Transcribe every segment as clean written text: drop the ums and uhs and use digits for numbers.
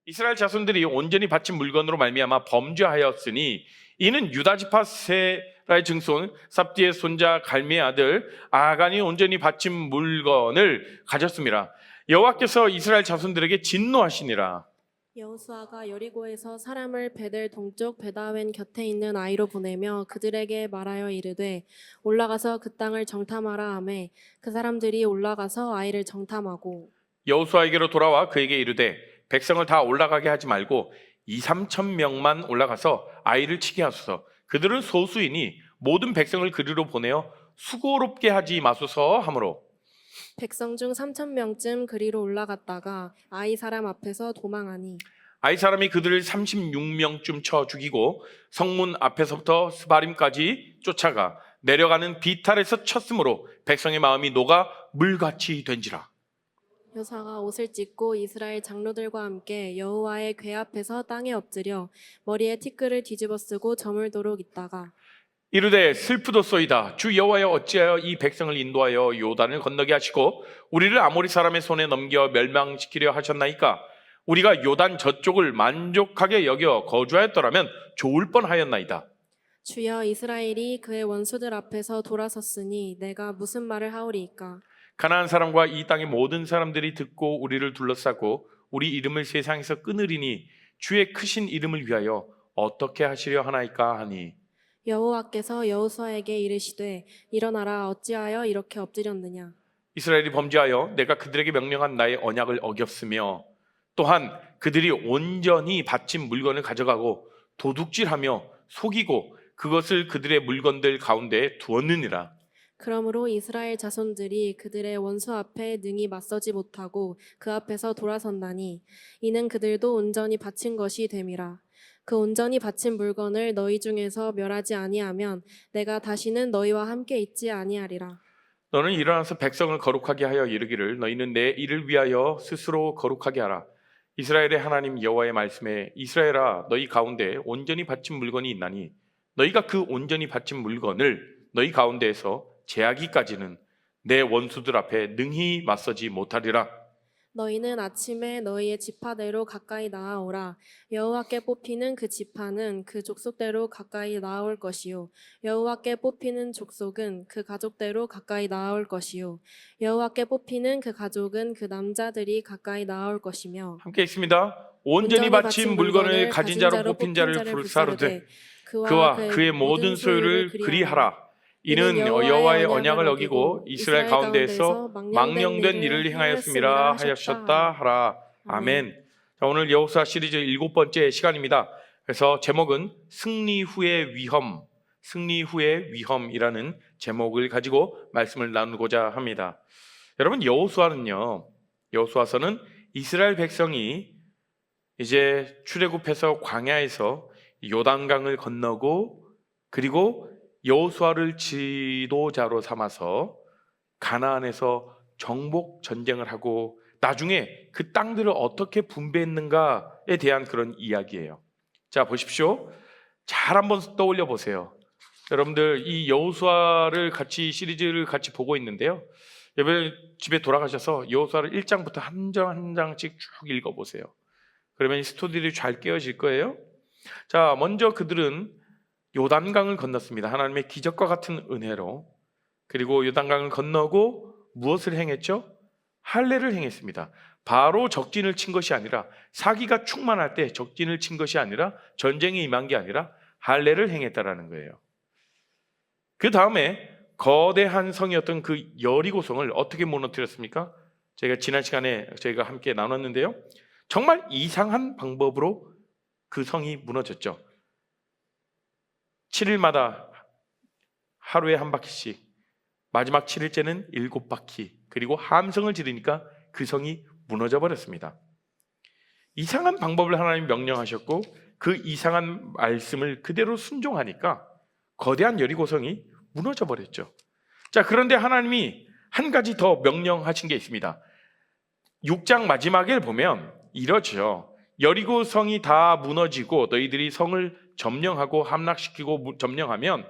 이스라엘 자손들이 온전히 바친 물건으로 말미암아 범죄하였으니 이는 유다 지파 세라의 증손 삽디의 손자 갈미의 아들 아간이 온전히 바친 물건을 가졌습니다. 여호와께서 이스라엘 자손들에게 진노하시니라. 여호수아가 여리고에서 사람을 베델 동쪽 베다웬 곁에 있는 아이로 보내며 그들에게 말하여 이르되 올라가서 그 땅을 정탐하라 하매 그 사람들이 올라가서 아이를 정탐하고 여호수아에게로 돌아와 그에게 이르되 백성을 다 올라가게 하지 말고 2-3천 명만 올라가서 아이를 치게 하소서. 그들은 소수이니 모든 백성을 그리로 보내어 수고롭게 하지 마소서 하므로 백성 중 3천 명쯤 그리로 올라갔다가 아이 사람 앞에서 도망하니 아이 사람이 그들을 36명쯤 쳐 죽이고 성문 앞에서부터 스바림까지 쫓아가 내려가는 비탈에서 쳤으므로 백성의 마음이 녹아 물같이 된지라. 여호수아가 옷을 찢고 이스라엘 장로들과 함께 여호와의 궤 앞에서 땅에 엎드려 머리에 티끌을 뒤집어 쓰고 저물도록 있다가 이르되 슬프도소이다. 주 여호와여 어찌하여 이 백성을 인도하여 요단을 건너게 하시고 우리를 아모리 사람의 손에 넘겨 멸망시키려 하셨나이까? 우리가 요단 저쪽을 만족하게 여겨 거주하였더라면 좋을 뻔하였나이다. 주여 이스라엘이 그의 원수들 앞에서 돌아섰으니 내가 무슨 말을 하오리이까? 가나안 사람과 이 땅의 모든 사람들이 듣고 우리를 둘러싸고 우리 이름을 세상에서 끊으리니 주의 크신 이름을 위하여 어떻게 하시려 하나이까 하니 여호와께서 여호수아에게 이르시되 일어나라 어찌하여 이렇게 엎드렸느냐? 이스라엘이 범죄하여 내가 그들에게 명령한 나의 언약을 어겼으며 또한 그들이 온전히 바친 물건을 가져가고 도둑질하며 속이고 그것을 그들의 물건들 가운데 두었느니라. 그러므로 이스라엘 자손들이 그들의 원수 앞에 능히 맞서지 못하고 그 앞에서 돌아선다니 이는 그들도 온전히 바친 것이 됨이라. 그 온전히 바친 물건을 너희 중에서 멸하지 아니하면 내가 다시는 너희와 함께 있지 아니하리라. 너는 일어나서 백성을 거룩하게 하여 이르기를 너희는 내 일을 위하여 스스로 거룩하게 하라. 이스라엘의 하나님 여호와의 말씀에 이스라엘아 너희 가운데 온전히 바친 물건이 있나니 너희가 그 온전히 바친 물건을 너희 가운데에서 제하기까지는 내 원수들 앞에 능히 맞서지 못하리라. 너희는 아침에 너희의 지파대로 가까이 나아오라. 여호와께 뽑히는 그 지파는 그 족속대로 가까이 나아올 것이요 여호와께 뽑히는 족속은 그 가족대로 가까이 나아올 것이요 여호와께 뽑히는 그 가족은 그 남자들이 가까이 나아올 것이며 함께 있습니다. 온전히 바친 물건을 가진 자로 뽑힌 자를 불사르되 그와 그의 모든 소유를 그리하라. 이는 여호와의 언약을 어기고 이스라엘 가운데에서 망령된 일을 행하였음이라 하셨다 하라. 아멘. 자, 오늘 여호수아 시리즈 7번째 시간입니다. 그래서 제목은 승리 후의 위험, 승리 후의 위험이라는 제목을 가지고 말씀을 나누고자 합니다. 여러분 여호수아서는 이스라엘 백성이 이제 출애굽해서 광야에서 요단강을 건너고 그리고 여호수아를 지도자로 삼아서 가나안에서 정복 전쟁을 하고 나중에 그 땅들을 어떻게 분배했는가에 대한 그런 이야기예요. 자, 보십시오. 잘 한번 떠올려 보세요. 여러분들 이 여호수아를 같이 시리즈를 같이 보고 있는데요. 여러분 집에 돌아가셔서 여호수아를 1장부터 한 장 한 장씩 쭉 읽어 보세요. 그러면 이 스토리들이 잘 깨어질 거예요. 자, 먼저 그들은 요단강을 건넜습니다. 하나님의 기적과 같은 은혜로. 그리고 요단강을 건너고 무엇을 행했죠? 할례를 행했습니다. 바로 적진을 친 것이 아니라 사기가 충만할 때 적진을 친 것이 아니라 전쟁에 임한 게 아니라 할례를 행했다라는 거예요. 그 다음에 거대한 성이었던 그 여리고성을 어떻게 무너뜨렸습니까? 제가 지난 시간에 저희가 함께 나눴는데요. 정말 이상한 방법으로 그 성이 무너졌죠. 7일마다 하루에 한 바퀴씩, 마지막 7일째는 7바퀴, 그리고 함성을 지르니까 그 성이 무너져 버렸습니다. 이상한 방법을 하나님 명령하셨고 그 이상한 말씀을 그대로 순종하니까 거대한 여리고성이 무너져 버렸죠. 자, 그런데 하나님이 한 가지 더 명령하신 게 있습니다. 6장 마지막에 보면 이러죠. 여리고성이 다 무너지고 너희들이 성을 점령하고 함락시키고 점령하면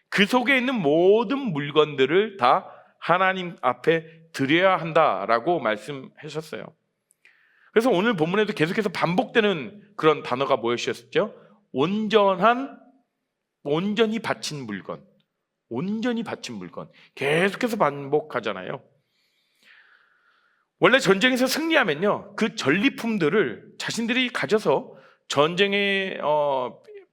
그 속에 있는 모든 물건들을 다 하나님 앞에 드려야 한다라고 말씀하셨어요. 그래서 오늘 본문에도 계속해서 반복되는 그런 단어가 무엇이었죠? 온전히 바친 물건. 온전히 바친 물건. 계속해서 반복하잖아요. 원래 전쟁에서 승리하면요, 그 전리품들을 자신들이 가져서 전쟁에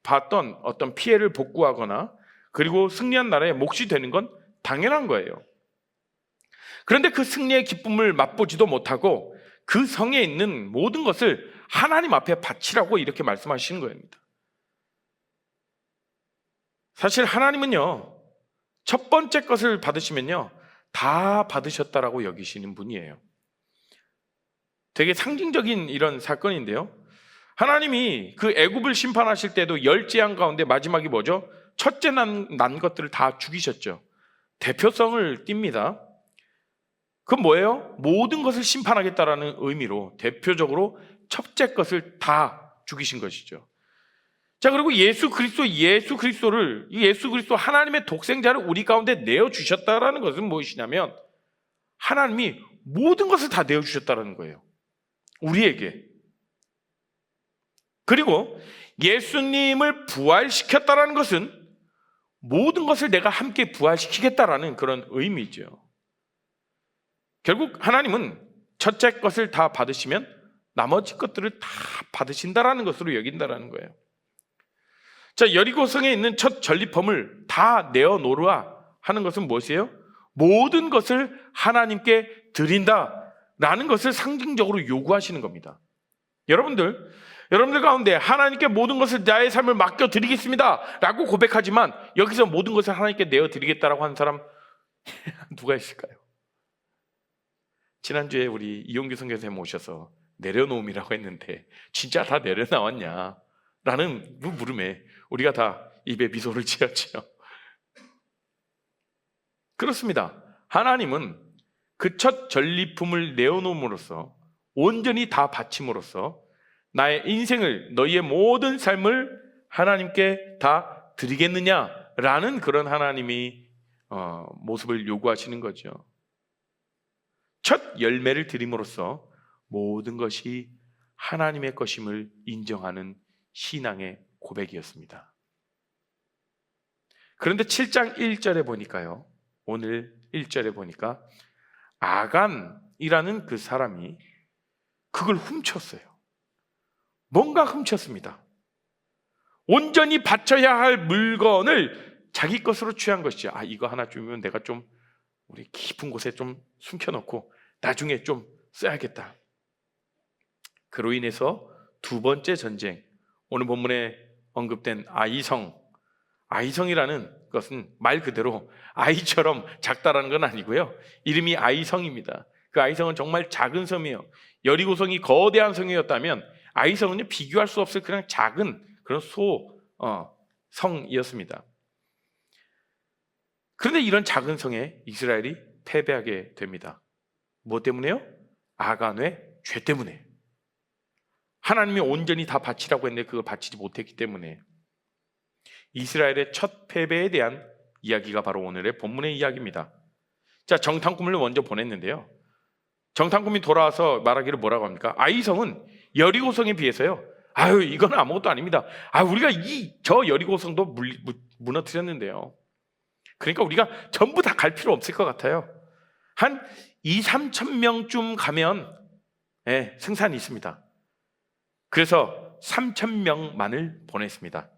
봤던 어떤 피해를 복구하거나 그리고 승리한 나라의 몫이 되는 건 당연한 거예요. 그런데 그 승리의 기쁨을 맛보지도 못하고 그 성에 있는 모든 것을 하나님 앞에 바치라고 이렇게 말씀하시는 겁니다. 사실 하나님은요, 첫 번째 것을 받으시면요, 다 받으셨다라고 여기시는 분이에요. 되게 상징적인 이런 사건인데요, 하나님이 그 애굽을 심판하실 때도 10재앙 가운데 마지막이 뭐죠? 첫째 난 것들을 다 죽이셨죠. 대표성을 띱니다. 그건 뭐예요? 모든 것을 심판하겠다라는 의미로 대표적으로 첫째 것을 다 죽이신 것이죠. 자, 그리고 예수 그리스도 하나님의 독생자를 우리 가운데 내어주셨다라는 것은 무엇이냐면 하나님이 모든 것을 다 내어주셨다라는 거예요, 우리에게. 그리고 예수님을 부활시켰다라는 것은 모든 것을 내가 함께 부활시키겠다라는 그런 의미죠. 결국 하나님은 첫째 것을 다 받으시면 나머지 것들을 다 받으신다라는 것으로 여긴다라는 거예요. 자, 여리고성에 있는 첫 전리품을 다 내어놓으라 하는 것은 무엇이에요? 모든 것을 하나님께 드린다라는 것을 상징적으로 요구하시는 겁니다. 여러분들 가운데 하나님께 모든 것을 나의 삶을 맡겨드리겠습니다 라고 고백하지만 여기서 모든 것을 하나님께 내어드리겠다라고 하는 사람 누가 있을까요? 지난주에 우리 이용규 선교사님 오셔서 내려놓음이라고 했는데 진짜 다 내려나왔냐 라는 물음에 우리가 다 입에 미소를 지었죠. 그렇습니다. 하나님은 그 첫 전리품을 내어놓음으로써 온전히 다 바침으로써 나의 인생을, 너희의 모든 삶을 하나님께 다 드리겠느냐라는 그런 하나님이 모습을 요구하시는 거죠. 첫 열매를 드림으로써 모든 것이 하나님의 것임을 인정하는 신앙의 고백이었습니다. 그런데 7장 1절에 보니까요, 오늘 1절에 보니까 아간이라는 그 사람이 그걸 훔쳤어요. 뭔가 훔쳤습니다. 온전히 바쳐야 할 물건을 자기 것으로 취한 것이죠. 이거 하나 주면 내가 좀 우리 깊은 곳에 좀 숨겨놓고 나중에 좀 써야겠다. 그로 인해서 두 번째 전쟁, 오늘 본문에 언급된 아이성이라는 것은 말 그대로 아이처럼 작다라는 건 아니고요, 이름이 아이성입니다. 그 아이성은 정말 작은 섬이에요. 여리고성이 거대한 성이었다면 아이성은요, 비교할 수 없을 그냥 작은 그런 성이었습니다. 그런데 이런 작은 성에 이스라엘이 패배하게 됩니다. 뭐 때문에요? 아간의 죄 때문에. 하나님이 온전히 다 바치라고 했는데 그걸 바치지 못했기 때문에. 이스라엘의 첫 패배에 대한 이야기가 바로 오늘의 본문의 이야기입니다. 자, 정탐꾼을 먼저 보냈는데요, 정탐꾼이 돌아와서 말하기를 뭐라고 합니까? 아이성은 여리고성에 비해서요, 이건 아무것도 아닙니다. 우리가 저 여리고성도 무너뜨렸는데요, 그러니까 우리가 전부 다 갈 필요 없을 것 같아요. 한 2-3천 명쯤 가면 생산이 있습니다. 그래서 3,000명만을 보냈습니다.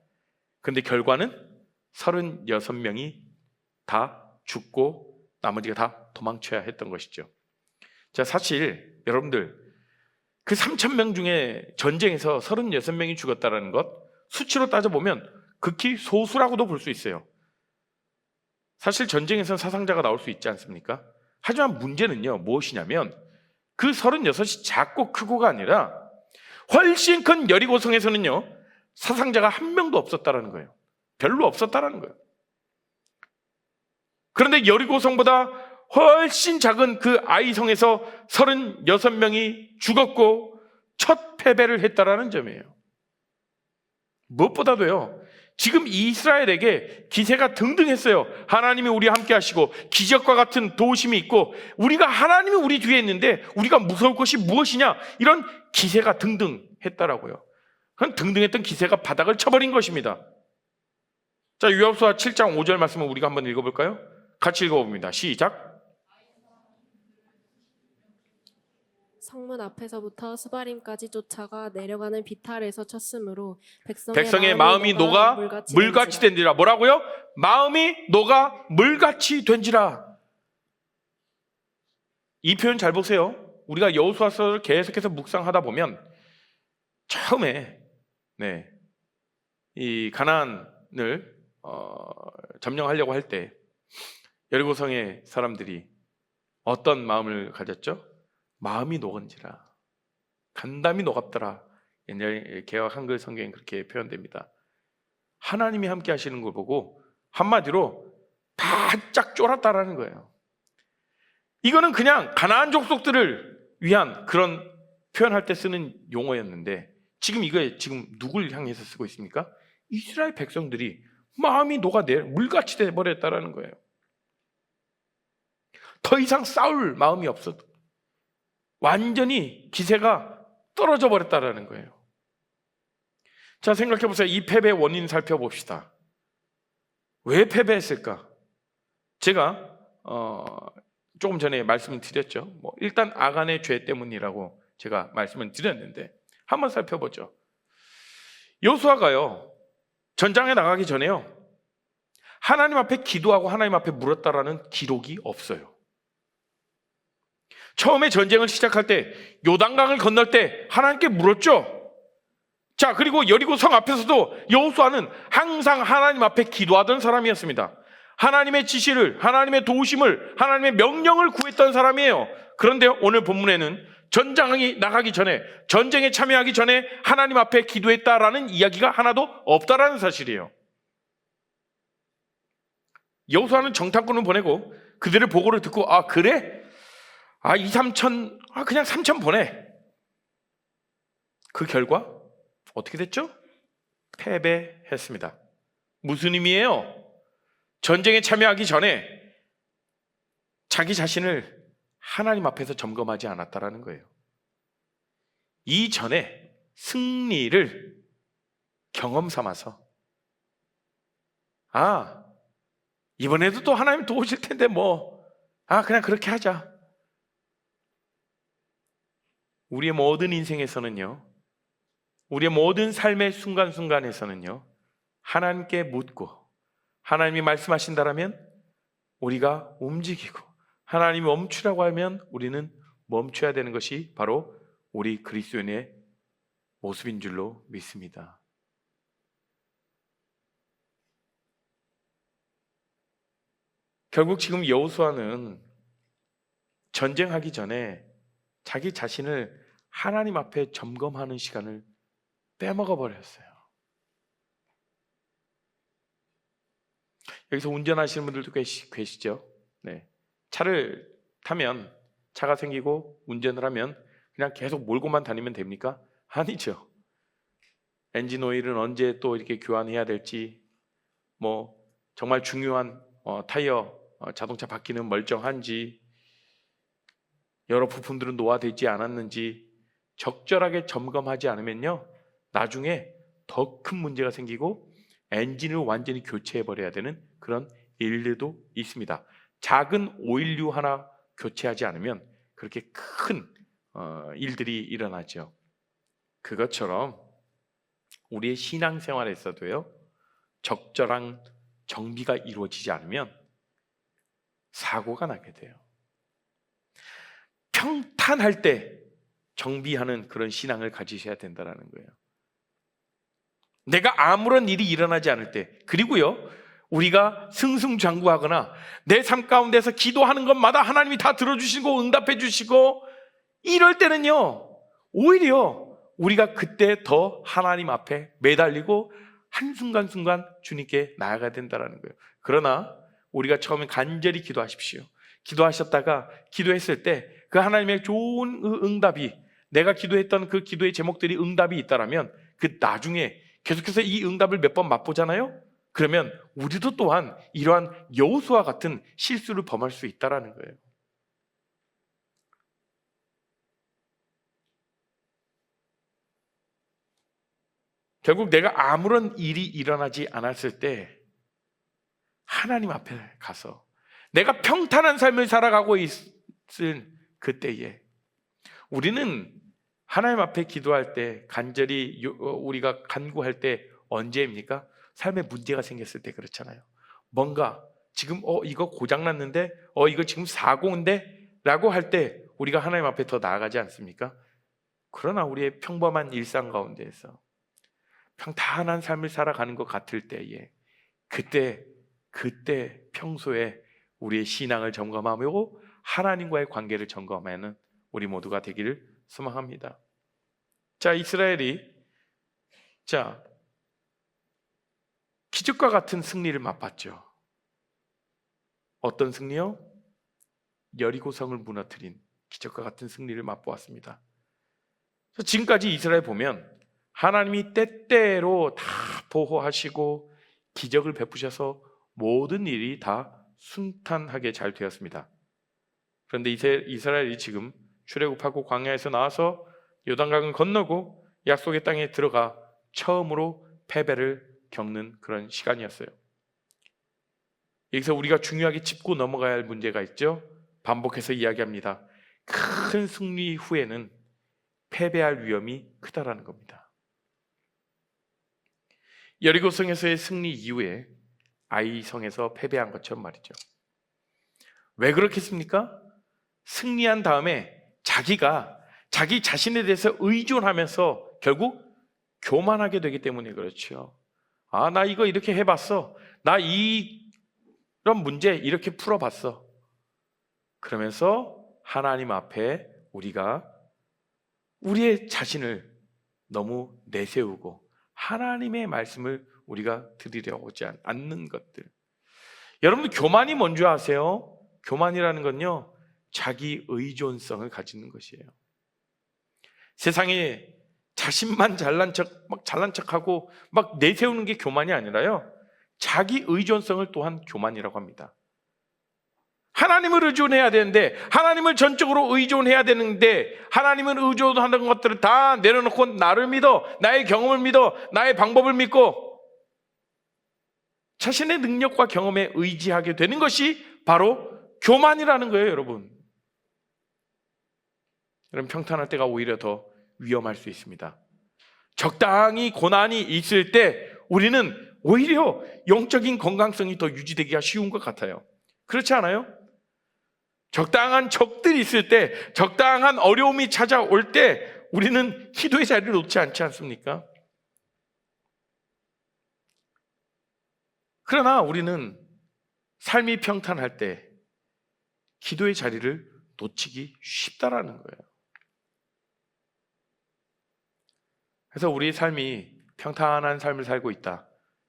그런데 결과는 36명이 다 죽고 나머지가 다 도망쳐야 했던 것이죠. 자, 사실 여러분들 그 3,000명 중에 전쟁에서 36명이 죽었다는 것, 수치로 따져보면 극히 소수라고도 볼 수 있어요. 사실 전쟁에서는 사상자가 나올 수 있지 않습니까? 하지만 문제는요, 무엇이냐면 그 36이 작고 크고가 아니라 훨씬 큰 여리고성에서는요, 사상자가 한 명도 없었다라는 거예요. 별로 없었다라는 거예요. 그런데 여리고성보다 훨씬 작은 그 아이성에서 36명이 죽었고 첫 패배를 했다라는 점이에요. 무엇보다도요, 지금 이스라엘에게 기세가 등등했어요. 하나님이 우리와 함께 하시고 기적과 같은 도우심이 있고 우리가 하나님이 우리 뒤에 있는데 우리가 무서울 것이 무엇이냐, 이런 기세가 등등했다라고요. 그런 등등했던 기세가 바닥을 쳐버린 것입니다. 자, 여호수아 7장 5절 말씀을 우리가 한번 읽어볼까요? 같이 읽어봅니다. 시작. 성문 앞에서부터 스바림까지 쫓아가 내려가는 비탈에서 쳤으므로 백성의 마음이 녹아 물같이 된지라. 뭐라고요? 마음이 녹아 물같이 된지라. 이 표현 잘 보세요. 우리가 여호수아서를 계속해서 묵상하다 보면 처음에 이 가나안을 점령하려고 할 때 여리고성의 사람들이 어떤 마음을 가졌죠? 마음이 녹은지라, 간담이 녹았더라. 옛날 개역 한글 성경에 그렇게 표현됩니다. 하나님이 함께 하시는 걸 보고 한마디로 바짝 쫄았다라는 거예요. 이거는 그냥 가나안 족속들을 위한 그런 표현할 때 쓰는 용어였는데 지금 이거 지금 누굴 향해서 쓰고 있습니까? 이스라엘 백성들이 마음이 녹아내 물같이 돼버렸다라는 거예요. 더 이상 싸울 마음이 없어도 완전히 기세가 떨어져 버렸다라는 거예요. 자, 생각해 보세요. 이 패배의 원인 살펴봅시다. 왜 패배했을까? 제가 조금 전에 말씀을 드렸죠. 일단 아간의 죄 때문이라고 제가 말씀을 드렸는데 한번 살펴보죠. 여호수아가요, 전장에 나가기 전에요, 하나님 앞에 기도하고 하나님 앞에 물었다라는 기록이 없어요. 처음에 전쟁을 시작할 때 요단강을 건널 때 하나님께 물었죠. 자, 그리고 여리고 성 앞에서도 여호수아는 항상 하나님 앞에 기도하던 사람이었습니다. 하나님의 지시를, 하나님의 도우심을, 하나님의 명령을 구했던 사람이에요. 그런데 오늘 본문에는 전장이 나가기 전에, 전쟁에 참여하기 전에 하나님 앞에 기도했다라는 이야기가 하나도 없다라는 사실이에요. 여호수아는 정탐꾼을 보내고 그들의 보고를 듣고 그래? 2, 3천, 그냥 3천 보내. 그 결과 어떻게 됐죠? 패배했습니다. 무슨 의미예요? 전쟁에 참여하기 전에 자기 자신을 하나님 앞에서 점검하지 않았다라는 거예요. 이전에 승리를 경험 삼아서 이번에도 또 하나님 도우실 텐데 그냥 그렇게 하자. 우리의 모든 인생에서는요, 우리의 모든 삶의 순간순간에서는요, 하나님께 묻고 하나님이 말씀하신다라면 우리가 움직이고 하나님이 멈추라고 하면 우리는 멈춰야 되는 것이 바로 우리 그리스도인의 모습인 줄로 믿습니다. 결국 지금 여호수아는 전쟁하기 전에 자기 자신을 하나님 앞에 점검하는 시간을 빼먹어 버렸어요. 여기서 운전하시는 분들도 계시죠? 차를 타면, 차가 생기고 운전을 하면 그냥 계속 몰고만 다니면 됩니까? 아니죠. 엔진 오일은 언제 또 이렇게 교환해야 될지, 정말 중요한 타이어, 자동차 바퀴는 멀쩡한지, 여러 부품들은 노화되지 않았는지 적절하게 점검하지 않으면요, 나중에 더 큰 문제가 생기고 엔진을 완전히 교체해버려야 되는 그런 일들도 있습니다. 작은 오일류 하나 교체하지 않으면 그렇게 큰 일들이 일어나죠. 그것처럼 우리의 신앙생활에서도요, 적절한 정비가 이루어지지 않으면 사고가 나게 돼요. 평탄할 때 정비하는 그런 신앙을 가지셔야 된다는 거예요. 내가 아무런 일이 일어나지 않을 때, 그리고요, 우리가 승승장구하거나 내 삶 가운데서 기도하는 것마다 하나님이 다 들어주시고 응답해 주시고 이럴 때는요, 오히려 우리가 그때 더 하나님 앞에 매달리고 한순간순간 주님께 나아가야 된다는 거예요. 그러나 우리가 처음에 간절히 기도하십시오. 기도하셨다가 기도했을 때 그 하나님의 좋은 응답이, 내가 기도했던 그 기도의 제목들이 응답이 있다라면 그 나중에 계속해서 이 응답을 몇 번 맛보잖아요. 그러면 우리도 또한 이러한 여호수아 같은 실수를 범할 수 있다라는 거예요. 결국 내가 아무런 일이 일어나지 않았을 때 하나님 앞에 가서 내가 평탄한 삶을 살아가고 있을 그때에 우리는 하나님 앞에 기도할 때, 간절히 우리가 간구할 때 언제입니까? 삶에 문제가 생겼을 때 그렇잖아요. 뭔가 지금 이거 고장났는데 이거 지금 사고인데 라고 할 때 우리가 하나님 앞에 더 나아가지 않습니까? 그러나 우리의 평범한 일상 가운데에서 평탄한 삶을 살아가는 것 같을 때에 그때 평소에 우리의 신앙을 점검하며 하나님과의 관계를 점검하는 우리 모두가 되기를 소망합니다. 자, 이스라엘이 기적과 같은 승리를 맛봤죠. 어떤 승리요? 여리고성을 무너뜨린 기적과 같은 승리를 맛보았습니다. 지금까지 이스라엘 보면 하나님이 때때로 다 보호하시고 기적을 베푸셔서 모든 일이 다 순탄하게 잘 되었습니다. 그런데 이스라엘이 지금 출애굽하고 광야에서 나와서 요단강을 건너고 약속의 땅에 들어가 처음으로 패배를 겪는 그런 시간이었어요. 여기서 우리가 중요하게 짚고 넘어가야 할 문제가 있죠. 반복해서 이야기합니다. 큰 승리 후에는 패배할 위험이 크다라는 겁니다. 여리고성에서의 승리 이후에 아이성에서 패배한 것처럼 말이죠. 왜 그렇겠습니까? 승리한 다음에 자기 자신에 대해서 의존하면서 결국 교만하게 되기 때문에 그렇죠. 나 이거 이렇게 해봤어. 나 이런 문제 이렇게 풀어봤어. 그러면서 하나님 앞에 우리가 우리의 자신을 너무 내세우고 하나님의 말씀을 우리가 들으려오지 않는 것들. 여러분, 교만이 뭔지 아세요? 교만이라는 건요, 자기 의존성을 가지는 것이에요. 세상에 자신만 잘난 척하고 막 내세우는 게 교만이 아니라요, 자기 의존성을 또한 교만이라고 합니다. 하나님을 의존해야 되는데, 하나님을 전적으로 의존해야 되는데, 하나님을 의존하는 것들을 다 내려놓고 나를 믿어, 나의 경험을 믿어, 나의 방법을 믿고 자신의 능력과 경험에 의지하게 되는 것이 바로 교만이라는 거예요, 여러분. 여러분, 평탄할 때가 오히려 더 위험할 수 있습니다. 적당히 고난이 있을 때 우리는 오히려 영적인 건강성이 더 유지되기가 쉬운 것 같아요. 그렇지 않아요? 적당한 적들이 있을 때, 적당한 어려움이 찾아올 때 우리는 기도의 자리를 놓지 않지 않습니까? 그러나 우리는 삶이 평탄할 때 기도의 자리를 놓치기 쉽다라는 거예요. 그래서 우리의 삶이 평탄한 삶을 살고 있다.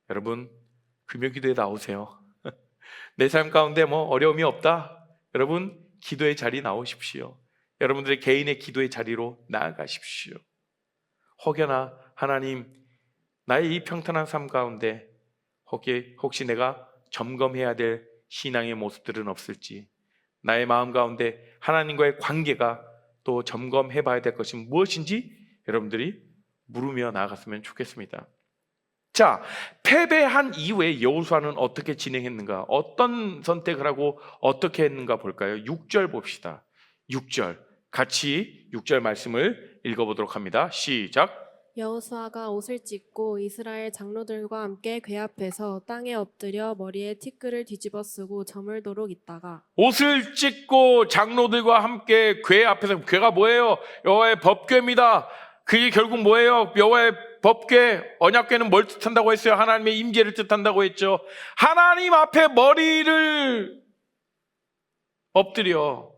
여러분, 금요기도에 나오세요. 내 삶 가운데 어려움이 없다. 여러분, 기도의 자리 나오십시오. 여러분들의 개인의 기도의 자리로 나아가십시오. 혹여나 하나님, 나의 이 평탄한 삶 가운데 혹시 내가 점검해야 될 신앙의 모습들은 없을지, 나의 마음 가운데 하나님과의 관계가 또 점검해 봐야 될 것이 무엇인지 여러분들이 물으며 나아갔으면 좋겠습니다. 자, 패배한 이후에 여호수아는 어떻게 진행했는가, 어떤 선택을 하고 어떻게 했는가 볼까요? 6절 봅시다. 6절 같이 6절 말씀을 읽어보도록 합니다. 시작. 여호수아가 옷을 찢고 이스라엘 장로들과 함께 궤 앞에서 땅에 엎드려 머리에 티끌을 뒤집어 쓰고 저물도록 있다가, 옷을 찢고 장로들과 함께 궤 앞에서, 궤가 뭐예요? 여호와의 법궤입니다. 그게 결국 뭐예요? 여호와의 법궤, 언약궤는 뭘 뜻한다고 했어요? 하나님의 임재를 뜻한다고 했죠. 하나님 앞에 머리를 엎드려,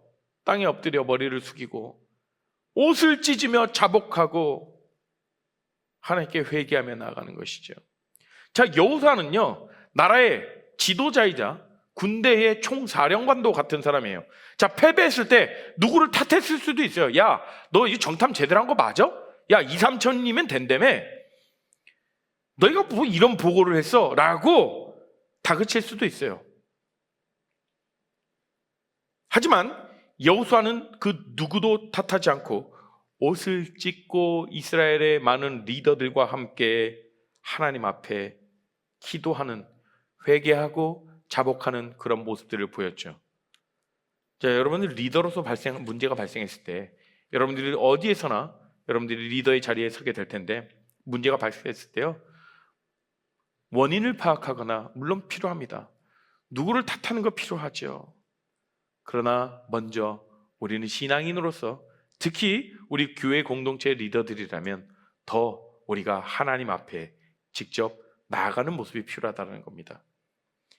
땅에 엎드려 머리를 숙이고 옷을 찢으며 자복하고 하나님께 회개하며 나아가는 것이죠. 자, 여호수아는요, 나라의 지도자이자 군대의 총사령관도 같은 사람이에요. 자, 패배했을 때 누구를 탓했을 수도 있어요. 야, 너 이 정탐 제대로 한 거 맞아? 야, 2, 3천이면 된다며. 너희가 뭐 이런 보고를 했어? 라고 다그칠 수도 있어요. 하지만 여호수아는 그 누구도 탓하지 않고 옷을 찢고 이스라엘의 많은 리더들과 함께 하나님 앞에 기도하는, 회개하고 자복하는 그런 모습들을 보였죠. 자, 여러분들 리더로서 문제가 발생했을 때 여러분들이 어디에서나 여러분들이 리더의 자리에 서게 될 텐데, 문제가 발생했을 때요, 원인을 파악하거나 물론 필요합니다. 누구를 탓하는 거 필요하죠. 그러나 먼저 우리는 신앙인으로서, 특히 우리 교회 공동체 리더들이라면 더 우리가 하나님 앞에 직접 나아가는 모습이 필요하다는 겁니다.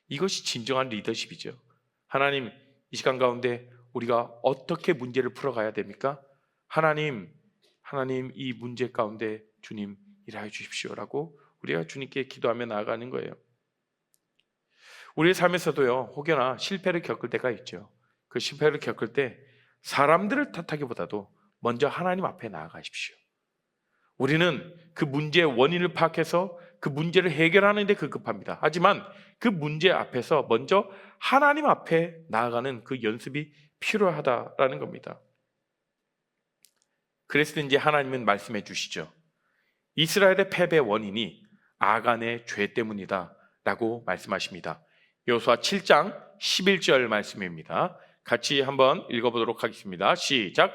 이것이 진정한 리더십이죠. 하나님, 이 시간 가운데 우리가 어떻게 문제를 풀어가야 됩니까? 하나님 이 문제 가운데 주님 일하여 주십시오라고 우리가 주님께 기도하며 나아가는 거예요. 우리의 삶에서도요, 혹여나 실패를 겪을 때가 있죠. 그 실패를 겪을 때 사람들을 탓하기보다도 먼저 하나님 앞에 나아가십시오. 우리는 그 문제의 원인을 파악해서 그 문제를 해결하는 데 급급합니다. 하지만 그 문제 앞에서 먼저 하나님 앞에 나아가는 그 연습이 필요하다라는 겁니다. 그래서 이제 하나님은 말씀해 주시죠. 이스라엘의 패배 원인이 아간의 죄 때문이다 라고 말씀하십니다. 여호수아 7장 11절 말씀입니다. 같이 한번 읽어보도록 하겠습니다. 시작.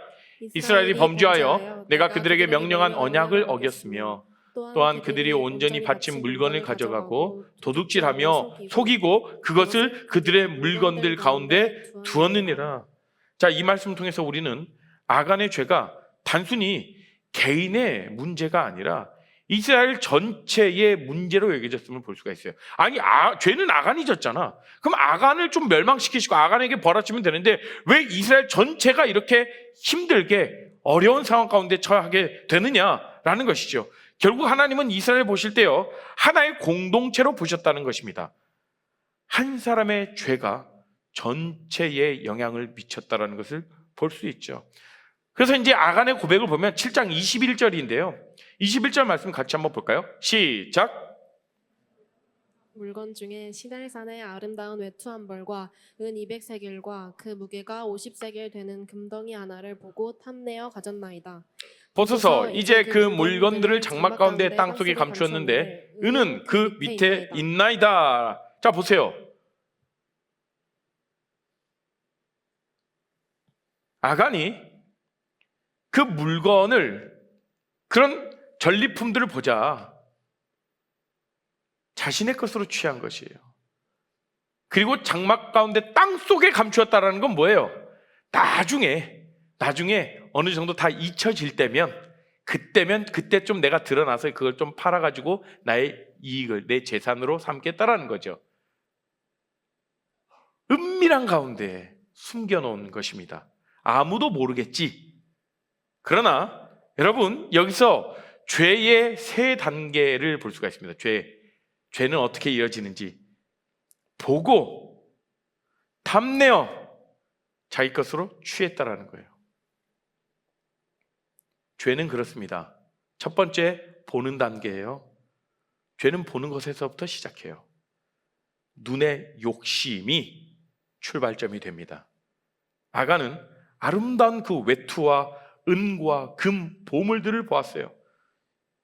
이스라엘이 범죄하여 내가 그들에게 명령한 언약을 어겼으며 또한 그들이 온전히 바친 물건을 가져가고 도둑질하며 속이고 그것을 그들의 물건들 가운데 두었느니라. 자, 이 말씀을 통해서 우리는 아간의 죄가 단순히 개인의 문제가 아니라 이스라엘 전체의 문제로 여겨졌음을 볼 수가 있어요. 아니, 죄는 아간이 졌잖아. 그럼 아간을 좀 멸망시키시고 아간에게 벌어지면 되는데 왜 이스라엘 전체가 이렇게 힘들게 어려운 상황 가운데 처하게 되느냐라는 것이죠. 결국 하나님은 이스라엘 보실 때요, 하나의 공동체로 보셨다는 것입니다. 한 사람의 죄가 전체에 영향을 미쳤다는 것을 볼 수 있죠. 그래서 이제 아간의 고백을 보면 7장 21절인데요. 21절 말씀 같이 한번 볼까요? 시작. 물건 중에 시달산의 아름다운 외투 한 벌과 은 200세겔과 그 무게가 50세겔 되는 금덩이 하나를 보고 탐내어 가졌나이다. 보소서, 이제 그 물건들을 장막 가운데 땅속에 감추었는데 은은 그 밑에 있나이다. 자, 보세요. 아간이 그 물건을, 그런 전리품들을 보자 자신의 것으로 취한 것이에요. 그리고 장막 가운데 땅속에 감추었다라는 건 뭐예요? 나중에 어느 정도 다 잊혀질 때면, 그때 좀 내가 드러나서 그걸 좀 팔아가지고 나의 이익을, 내 재산으로 삼겠다라는 거죠. 은밀한 가운데 숨겨놓은 것입니다. 아무도 모르겠지. 그러나 여러분, 여기서 죄의 세 단계를 볼 수가 있습니다. 죄는 어떻게 이어지는지 보고 탐내어 자기 것으로 취했다라는 거예요. 죄는 그렇습니다. 첫 번째, 보는 단계예요. 죄는 보는 것에서부터 시작해요. 눈의 욕심이 출발점이 됩니다. 아간은 아름다운 그 외투와 은과 금, 보물들을 보았어요.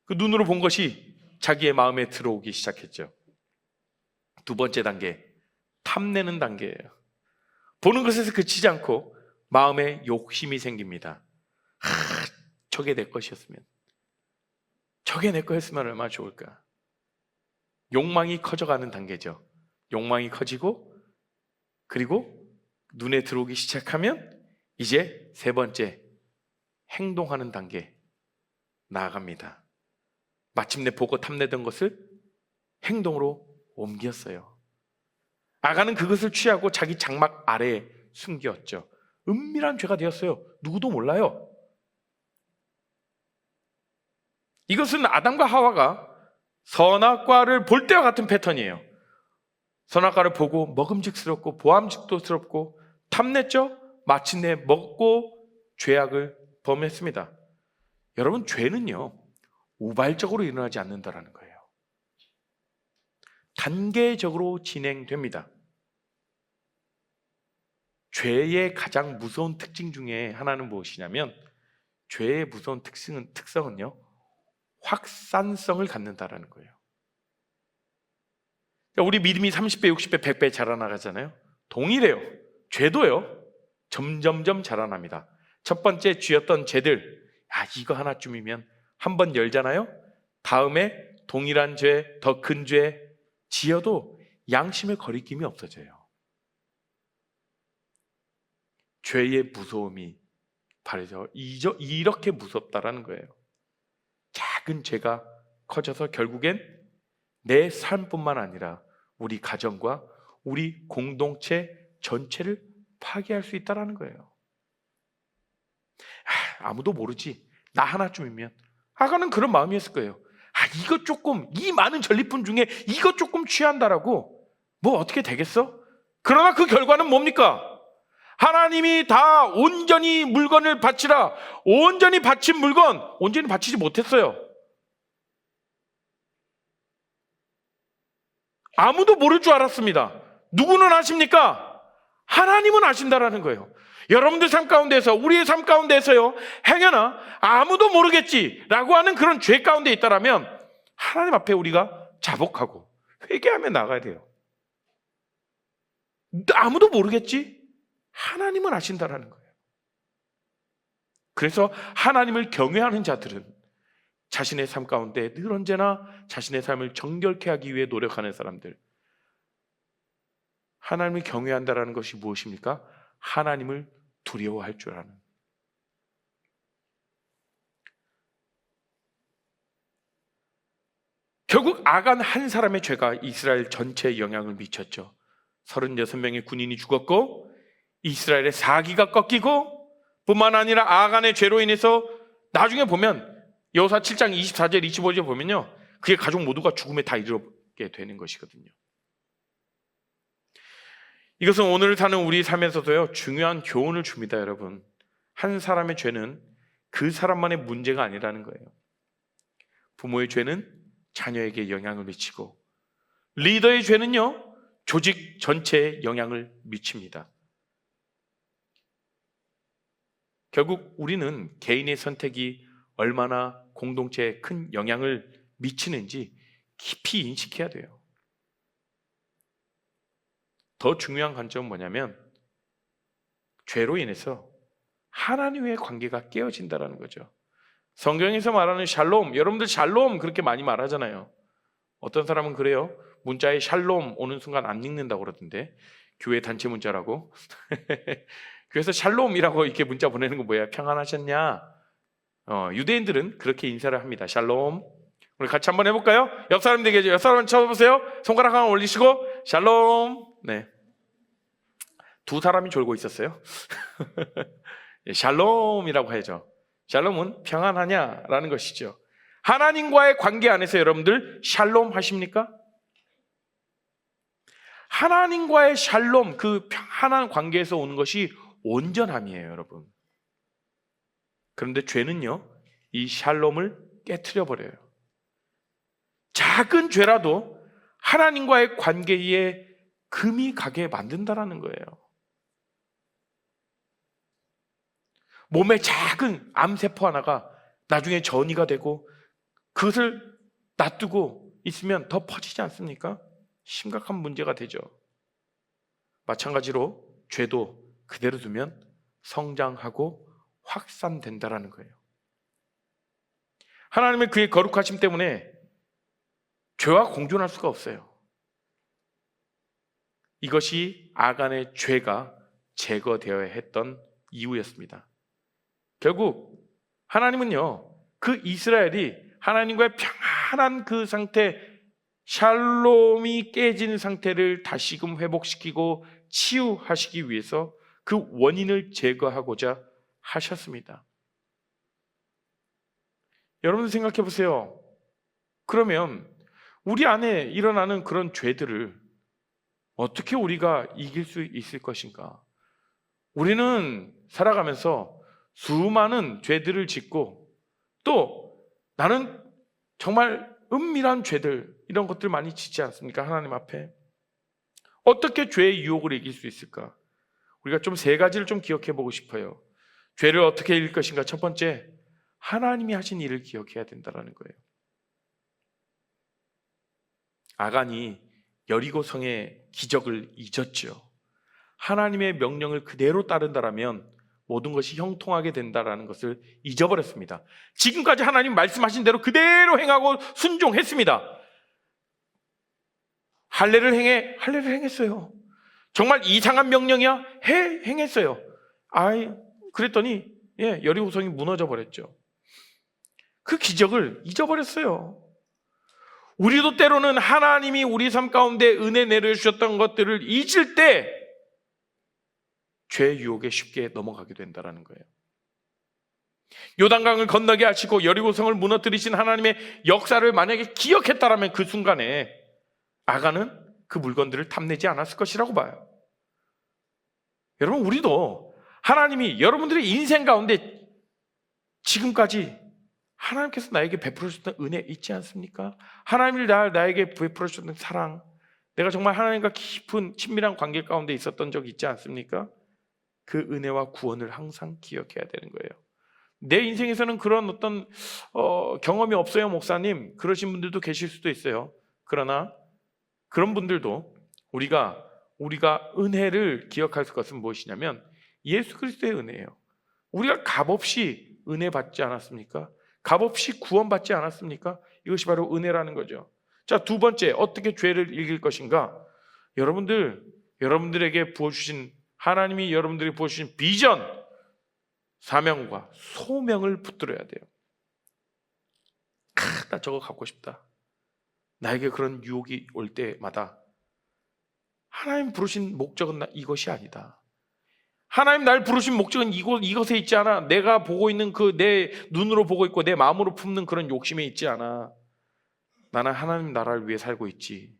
그 눈으로 본 것이 자기의 마음에 들어오기 시작했죠. 두 번째 단계, 탐내는 단계예요. 보는 것에서 그치지 않고 마음에 욕심이 생깁니다. 저게 내 것이었으면, 저게 내 거였으면 얼마나 좋을까. 욕망이 커져가는 단계죠. 욕망이 커지고, 그리고 눈에 들어오기 시작하면 이제 세 번째, 행동하는 단계 나아갑니다. 마침내 보고 탐내던 것을 행동으로 옮겼어요. 아간은 그것을 취하고 자기 장막 아래에 숨겼죠. 은밀한 죄가 되었어요. 누구도 몰라요. 이것은 아담과 하와가 선악과를 볼 때와 같은 패턴이에요. 선악과를 보고 먹음직스럽고 보암직도스럽고 탐냈죠. 마침내 먹고 죄악을 범했습니다. 여러분, 죄는요, 우발적으로 일어나지 않는다라는 거예요. 단계적으로 진행됩니다. 죄의 가장 무서운 특징 중에 하나는 무엇이냐면, 죄의 무서운 특성은요, 확산성을 갖는다라는 거예요. 그러니까 우리 믿음이 30배, 60배, 100배 자라나가잖아요. 동일해요. 죄도요, 점점점 자라납니다. 첫 번째 쥐였던 죄들, 이거 하나쯤이면 한번 열잖아요. 다음에 동일한 죄, 더 큰 죄 지어도 양심의 거리낌이 없어져요. 죄의 무서움이 바로 이렇게 무섭다라는 거예요. 작은 죄가 커져서 결국엔 내 삶뿐만 아니라 우리 가정과 우리 공동체 전체를 파괴할 수 있다는 거예요. 아무도 모르지, 나 하나쯤이면. 아가는 그런 마음이었을 거예요. 이거 조금, 이 많은 전리품 중에 이거 조금 취한다라고 뭐 어떻게 되겠어? 그러나 그 결과는 뭡니까? 하나님이 다 온전히 물건을 바치라, 온전히 바친 물건 온전히 바치지 못했어요. 아무도 모를 줄 알았습니다. 누구는 아십니까? 하나님은 아신다라는 거예요. 여러분들 삶 가운데서, 우리의 삶 가운데서요, 행여나 아무도 모르겠지라고 하는 그런 죄 가운데 있다라면 하나님 앞에 우리가 자복하고 회개하며 나가야 돼요. 아무도 모르겠지? 하나님은 아신다라는 거예요. 그래서 하나님을 경외하는 자들은 자신의 삶 가운데 늘 언제나 자신의 삶을 정결케 하기 위해 노력하는 사람들, 하나님을 경외한다라는 것이 무엇입니까? 하나님을 두려워할 줄 아는. 결국 아간 한 사람의 죄가 이스라엘 전체에 영향을 미쳤죠. 36명의 군인이 죽었고 이스라엘의 사기가 꺾이고, 뿐만 아니라 아간의 죄로 인해서 나중에 보면 여호수아 7장 24절 25절 보면요, 그의 가족 모두가 죽음에 다 이르게 되는 것이거든요. 이것은 오늘 사는 우리 삶에서도요, 중요한 교훈을 줍니다. 여러분, 한 사람의 죄는 그 사람만의 문제가 아니라는 거예요. 부모의 죄는 자녀에게 영향을 미치고, 리더의 죄는요, 조직 전체에 영향을 미칩니다. 결국 우리는 개인의 선택이 얼마나 공동체에 큰 영향을 미치는지 깊이 인식해야 돼요. 더 중요한 관점은 뭐냐면, 죄로 인해서 하나님의 관계가 깨어진다는 거죠. 성경에서 말하는 샬롬, 여러분들 샬롬 그렇게 많이 말하잖아요. 어떤 사람은 그래요. 문자에 샬롬 오는 순간 안 읽는다고 그러던데, 교회 단체 문자라고. 그래서 샬롬이라고 이렇게 문자 보내는 거 뭐야? 평안하셨냐? 유대인들은 그렇게 인사를 합니다. 샬롬. 우리 같이 한번 해볼까요? 옆 사람들에게, 옆 사람 쳐보세요. 손가락 하나 올리시고 샬롬. 네, 두 사람이 졸고 있었어요. 샬롬이라고 하죠. 샬롬은 평안하냐라는 것이죠. 하나님과의 관계 안에서 여러분들 샬롬 하십니까? 하나님과의 샬롬, 그 평안한 관계에서 오는 것이 온전함이에요, 여러분. 그런데 죄는요, 이 샬롬을 깨트려 버려요. 작은 죄라도 하나님과의 관계에 금이 가게 만든다라는 거예요. 몸에 작은 암세포 하나가 나중에 전이가 되고 그것을 놔두고 있으면 더 퍼지지 않습니까? 심각한 문제가 되죠. 마찬가지로 죄도 그대로 두면 성장하고 확산된다라는 거예요. 하나님의 그의 거룩하심 때문에 죄와 공존할 수가 없어요. 이것이 아간의 죄가 제거되어야 했던 이유였습니다. 결국 하나님은요, 그 이스라엘이 하나님과의 평안한 그 상태, 샬롬이 깨진 상태를 다시금 회복시키고 치유하시기 위해서 그 원인을 제거하고자 하셨습니다. 여러분 생각해 보세요. 그러면 우리 안에 일어나는 그런 죄들을 어떻게 우리가 이길 수 있을 것인가? 우리는 살아가면서 수많은 죄들을 짓고, 또 나는 정말 은밀한 죄들, 이런 것들 많이 짓지 않습니까? 하나님 앞에. 어떻게 죄의 유혹을 이길 수 있을까? 우리가 좀 세 가지를 좀 기억해 보고 싶어요. 죄를 어떻게 이길 것인가? 첫 번째, 하나님이 하신 일을 기억해야 된다는 거예요. 아간이 여리고성의 기적을 잊었죠. 하나님의 명령을 그대로 따른다라면 모든 것이 형통하게 된다라는 것을 잊어버렸습니다. 지금까지 하나님 말씀하신 대로 그대로 행하고 순종했습니다. 할례를 행했어요. 정말 이상한 명령이야? 행했어요. 그랬더니 여리고성이 무너져 버렸죠. 그 기적을 잊어버렸어요. 우리도 때로는 하나님이 우리 삶 가운데 은혜 내려주셨던 것들을 잊을 때 죄의 유혹에 쉽게 넘어가게 된다는 거예요. 요단강을 건너게 하시고 여리고성을 무너뜨리신 하나님의 역사를 만약에 기억했다라면 그 순간에 아간은 그 물건들을 탐내지 않았을 것이라고 봐요. 여러분, 우리도 하나님이 여러분들의 인생 가운데 지금까지 하나님께서 나에게 베풀어 주셨던 은혜 있지 않습니까? 하나님이 나에게 베풀어 주셨던 사랑, 내가 정말 하나님과 깊은 친밀한 관계 가운데 있었던 적이 있지 않습니까? 그 은혜와 구원을 항상 기억해야 되는 거예요. 내 인생에서는 그런 어떤 경험이 없어요, 목사님. 그러신 분들도 계실 수도 있어요. 그러나 그런 분들도 우리가 은혜를 기억할 것은 무엇이냐면 예수 그리스도의 은혜예요. 우리가 값없이 은혜 받지 않았습니까? 값없이 구원받지 않았습니까? 이것이 바로 은혜라는 거죠. 자, 두 번째, 어떻게 죄를 이길 것인가? 여러분들에게 부어주신, 하나님이 여러분들에게 부어주신 비전, 사명과 소명을 붙들어야 돼요. 나 저거 갖고 싶다. 나에게 그런 유혹이 올 때마다 하나님 부르신 목적은 이것이 아니다. 하나님 날 부르신 목적은 이것에 있지 않아. 내가 보고 있는 내 눈으로 보고 있고 내 마음으로 품는 그런 욕심에 있지 않아. 나는 하나님 나라를 위해 살고 있지.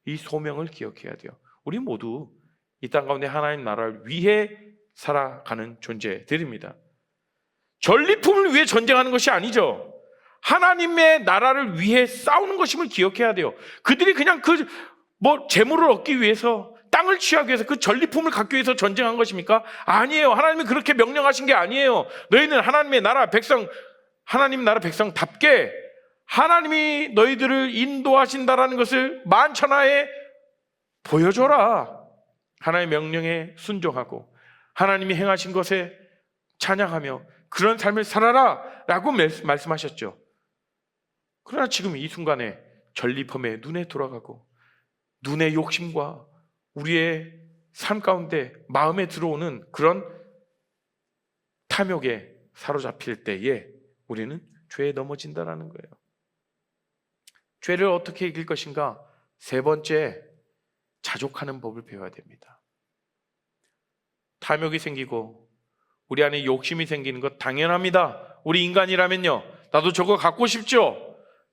이 소명을 기억해야 돼요. 우리 모두 이 땅 가운데 하나님 나라를 위해 살아가는 존재들입니다. 전리품을 위해 전쟁하는 것이 아니죠. 하나님의 나라를 위해 싸우는 것임을 기억해야 돼요. 그들이 그냥 재물을 얻기 위해서, 땅을 취하기 위해서, 그 전리품을 갖기 위해서 전쟁한 것입니까? 아니에요. 하나님이 그렇게 명령하신 게 아니에요. 너희는 하나님의 나라 백성, 하나님 나라 백성답게 하나님이 너희들을 인도하신다라는 것을 만천하에 보여줘라. 하나님의 명령에 순종하고 하나님이 행하신 것에 찬양하며 그런 삶을 살아라 라고 말씀하셨죠. 그러나 지금 이 순간에 전리품에 눈에 돌아가고 눈의 욕심과 우리의 삶 가운데 마음에 들어오는 그런 탐욕에 사로잡힐 때에 우리는 죄에 넘어진다는 거예요. 죄를 어떻게 이길 것인가? 세 번째, 자족하는 법을 배워야 됩니다. 탐욕이 생기고 우리 안에 욕심이 생기는 것 당연합니다. 우리 인간이라면요, 나도 저거 갖고 싶죠.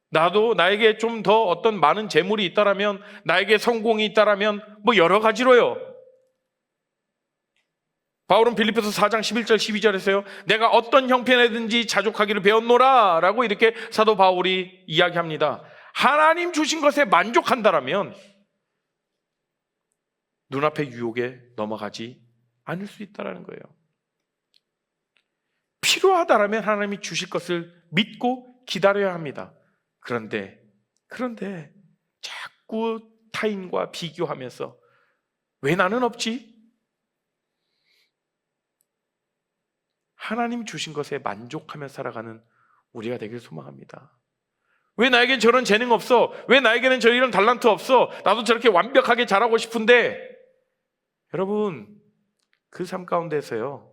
나도 나에게 좀 더 어떤 많은 재물이 있다라면, 나에게 성공이 있다라면 여러 가지로요. 바울은 빌립보서 4장 11절 12절에서요 내가 어떤 형편에든지 자족하기를 배웠노라 라고 이렇게 사도 바울이 이야기합니다. 하나님 주신 것에 만족한다라면 눈앞의 유혹에 넘어가지 않을 수 있다는 거예요. 필요하다라면 하나님이 주실 것을 믿고 기다려야 합니다. 그런데 자꾸 타인과 비교하면서 왜 나는 없지? 하나님 주신 것에 만족하며 살아가는 우리가 되길 소망합니다. 왜 나에겐 저런 재능 없어? 왜 나에게는 이런 달란트 없어? 나도 저렇게 완벽하게 잘하고 싶은데, 여러분, 그 삶 가운데서요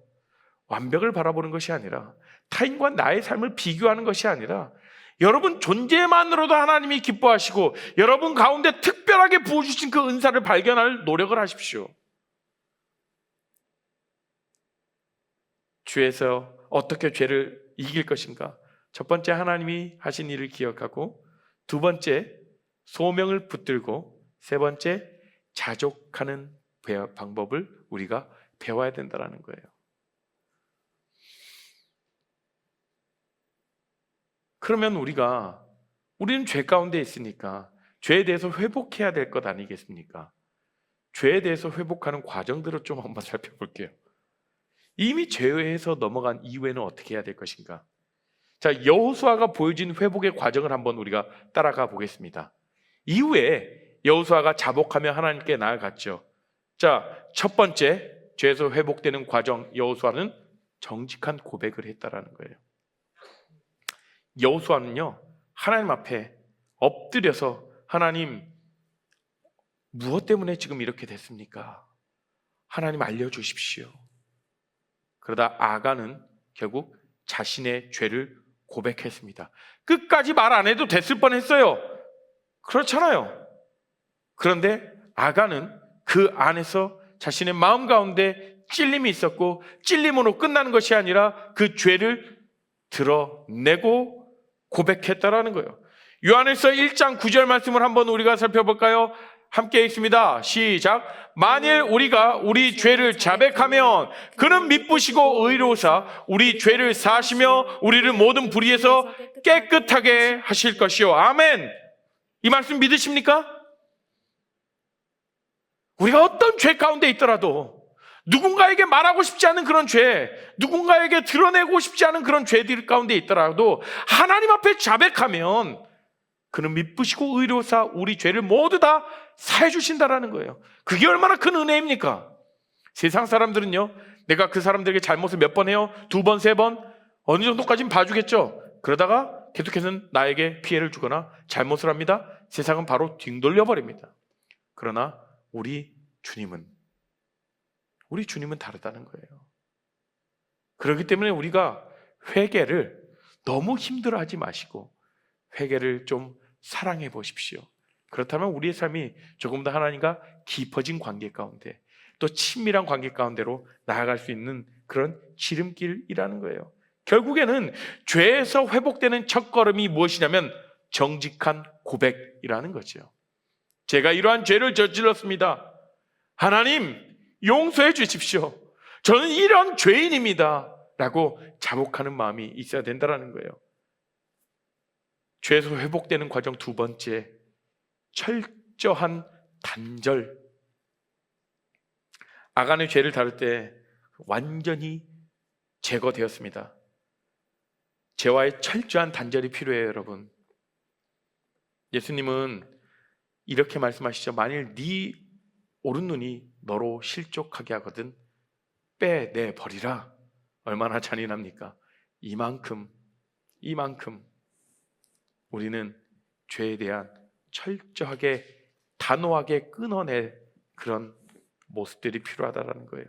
완벽을 바라보는 것이 아니라, 타인과 나의 삶을 비교하는 것이 아니라, 여러분 존재만으로도 하나님이 기뻐하시고 여러분 가운데 특별하게 부어주신 그 은사를 발견할 노력을 하십시오. 죄에서 어떻게 죄를 이길 것인가? 첫 번째, 하나님이 하신 일을 기억하고, 두 번째, 소명을 붙들고, 세 번째, 자족하는 방법을 우리가 배워야 된다는 거예요. 그러면 우리가 우리는 죄 가운데 있으니까 죄에 대해서 회복해야 될 것 아니겠습니까? 죄에 대해서 회복하는 과정들을 좀 한번 살펴볼게요. 이미 죄에서 넘어간 이후에는 어떻게 해야 될 것인가? 자, 여호수아가 보여준 회복의 과정을 한번 우리가 따라가 보겠습니다. 이후에 여호수아가 자복하며 하나님께 나아갔죠. 자, 첫 번째 죄에서 회복되는 과정, 여호수아는 정직한 고백을 했다라는 거예요. 여호수아는요, 하나님 앞에 엎드려서 하나님, 무엇 때문에 지금 이렇게 됐습니까? 하나님 알려주십시오. 그러다 아간은 결국 자신의 죄를 고백했습니다. 끝까지 말 안 해도 됐을 뻔했어요. 그렇잖아요. 그런데 아간은 그 안에서 자신의 마음 가운데 찔림이 있었고, 찔림으로 끝나는 것이 아니라 그 죄를 드러내고 고백했다라는 거예요. 요한일서 1장 9절 말씀을 한번 우리가 살펴볼까요? 함께 읽습니다. 시작. 만일 우리가 우리 죄를 자백하면 그는 미쁘시고 의로우사 우리 죄를 사하시며 우리를 모든 불의에서 깨끗하게 하실 것이요. 아멘. 이 말씀 믿으십니까? 우리가 어떤 죄 가운데 있더라도, 누군가에게 말하고 싶지 않은 그런 죄, 누군가에게 드러내고 싶지 않은 그런 죄들 가운데 있더라도 하나님 앞에 자백하면 그는 미쁘시고 의로우사 우리 죄를 모두 다 사해 주신다라는 거예요. 그게 얼마나 큰 은혜입니까? 세상 사람들은요, 내가 그 사람들에게 잘못을 몇 번 해요? 2번, 3번? 어느 정도까지는 봐주겠죠. 그러다가 계속해서 나에게 피해를 주거나 잘못을 합니다. 세상은 바로 뒤돌려 버립니다. 그러나 우리 주님은 다르다는 거예요. 그렇기 때문에 우리가 회개를 너무 힘들어하지 마시고 회개를 좀 사랑해 보십시오. 그렇다면 우리의 삶이 조금 더 하나님과 깊어진 관계 가운데, 또 친밀한 관계 가운데로 나아갈 수 있는 그런 지름길이라는 거예요. 결국에는 죄에서 회복되는 첫걸음이 무엇이냐면 정직한 고백이라는 거죠. 제가 이러한 죄를 저질렀습니다. 하나님, 용서해 주십시오. 저는 이런 죄인입니다. 라고 자복하는 마음이 있어야 된다는 거예요. 죄에서 회복되는 과정 두 번째, 철저한 단절. 아간의 죄를 다룰 때 완전히 제거되었습니다. 죄와의 철저한 단절이 필요해요, 여러분. 예수님은 이렇게 말씀하시죠. 만일 네 오른눈이 너로 실족하게 하거든 빼내버리라. 얼마나 잔인합니까? 이만큼 우리는 죄에 대한 철저하게 단호하게 끊어낼 그런 모습들이 필요하다는 거예요.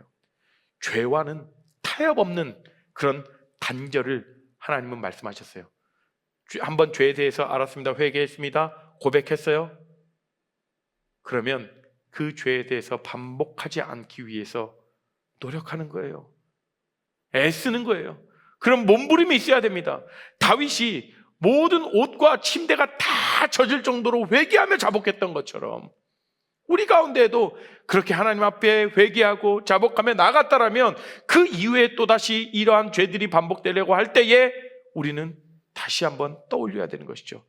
죄와는 타협 없는 그런 단절을 하나님은 말씀하셨어요. 한번 죄에 대해서 알았습니다. 회개했습니다. 고백했어요. 그러면 그 죄에 대해서 반복하지 않기 위해서 노력하는 거예요. 애쓰는 거예요. 그럼 몸부림이 있어야 됩니다. 다윗이 모든 옷과 침대가 다 젖을 정도로 회개하며 자복했던 것처럼 우리 가운데에도 그렇게 하나님 앞에 회개하고 자복하며 나갔다라면 그 이후에 또다시 이러한 죄들이 반복되려고 할 때에 우리는 다시 한번 떠올려야 되는 것이죠.